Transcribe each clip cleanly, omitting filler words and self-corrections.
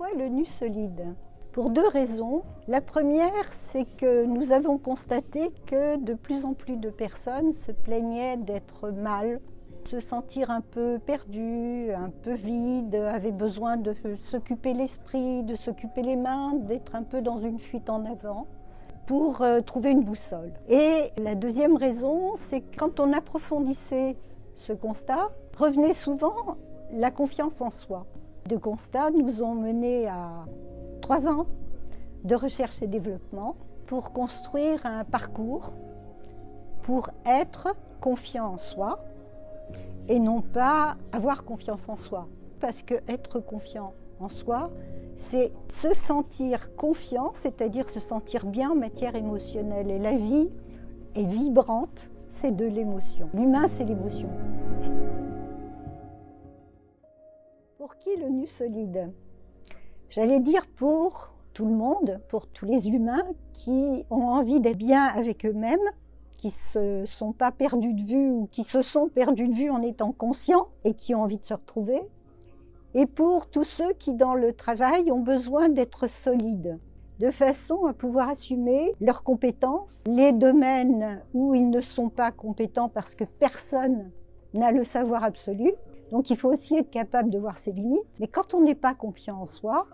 Pourquoi le nu solide? Pour deux raisons. La première, c'est que nous avons constaté que de plus en plus de personnes se plaignaient d'être mal, se sentir un peu perdu, un peu vide, avaient besoin de s'occuper l'esprit, de s'occuper les mains, d'être un peu dans une fuite en avant pour trouver une boussole. Et la deuxième raison, c'est que quand on approfondissait ce constat, revenait souvent la confiance en soi. De constats nous ont menés à 3 ans de recherche et développement pour construire un parcours pour être confiant en soi et non pas avoir confiance en soi. Parce que être confiant en soi, c'est se sentir confiant, c'est-à-dire se sentir bien en matière émotionnelle. Et la vie est vibrante, c'est de l'émotion. L'humain, c'est l'émotion. Pour qui le nu solide? J'allais dire pour tout le monde, pour tous les humains qui ont envie d'être bien avec eux-mêmes, qui ne se sont pas perdus de vue ou qui se sont perdus de vue en étant conscients et qui ont envie de se retrouver. Et pour tous ceux qui, dans le travail, ont besoin d'être solides, de façon à pouvoir assumer leurs compétences, les domaines où ils ne sont pas compétents parce que personne n'a le savoir absolu. Donc il faut aussi être capable de voir ses limites. Mais quand on n'est pas confiant en soi,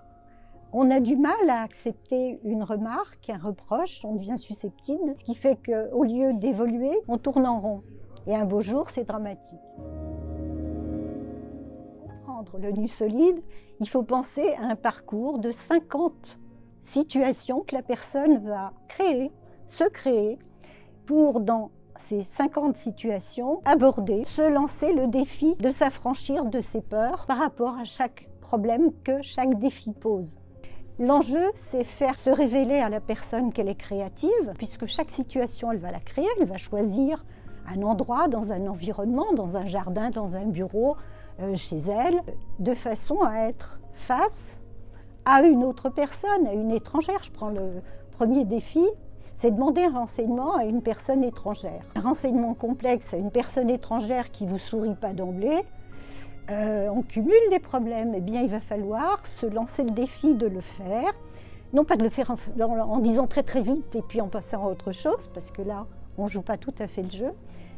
on a du mal à accepter une remarque, un reproche, on devient susceptible, ce qui fait qu'au lieu d'évoluer, on tourne en rond. Et un beau jour, c'est dramatique. Pour comprendre le nu solide, il faut penser à un parcours de 50 situations que la personne va se créer pour, dans ces 50 situations, aborder, se lancer le défi de s'affranchir de ses peurs par rapport à chaque problème que chaque défi pose. L'enjeu, c'est faire se révéler à la personne qu'elle est créative, puisque chaque situation, elle va la créer, elle va choisir un endroit, dans un environnement, dans un jardin, dans un bureau, chez elle, de façon à être face à une autre personne, à une étrangère. Je prends le premier défi. C'est demander un renseignement à une personne étrangère. Un renseignement complexe à une personne étrangère qui ne vous sourit pas d'emblée, on cumule des problèmes. Eh bien, il va falloir se lancer le défi de le faire. Non pas de le faire en disant très très vite et puis en passant à autre chose, parce que là, on ne joue pas tout à fait le jeu,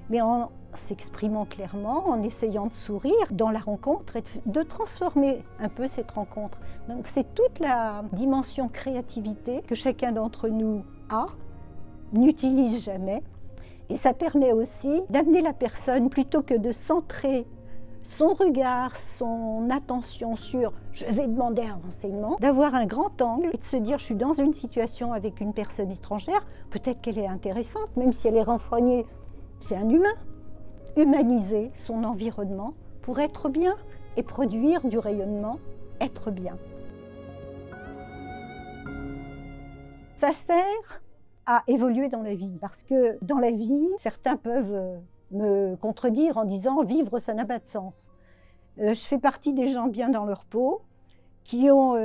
mais en s'exprimant clairement, en essayant de sourire dans la rencontre et de transformer un peu cette rencontre. Donc c'est toute la dimension créativité que chacun d'entre nous a, n'utilise jamais, et ça permet aussi d'amener la personne, plutôt que de centrer son regard, son attention sur « je vais demander un renseignement », d'avoir un grand angle et de se dire « je suis dans une situation avec une personne étrangère, peut-être qu'elle est intéressante, même si elle est renfrognée, c'est un humain ». Humaniser son environnement pour être bien et produire du rayonnement, être bien. Ça sert à évoluer dans la vie, parce que dans la vie, certains peuvent me contredire en disant « vivre, ça n'a pas de sens ». Je fais partie des gens bien dans leur peau, qui ont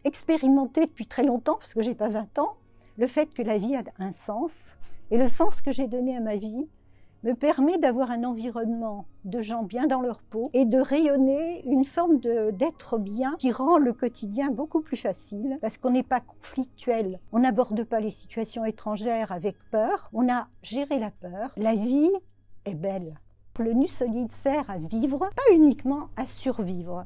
expérimenté depuis très longtemps, parce que je n'ai pas 20 ans, le fait que la vie a un sens. Et le sens que j'ai donné à ma vie me permet d'avoir un environnement de gens bien dans leur peau et de rayonner une forme d'être bien qui rend le quotidien beaucoup plus facile parce qu'on n'est pas conflictuel. On n'aborde pas les situations étrangères avec peur, on a géré la peur. La vie est belle. Le nu solide sert à vivre, pas uniquement à survivre.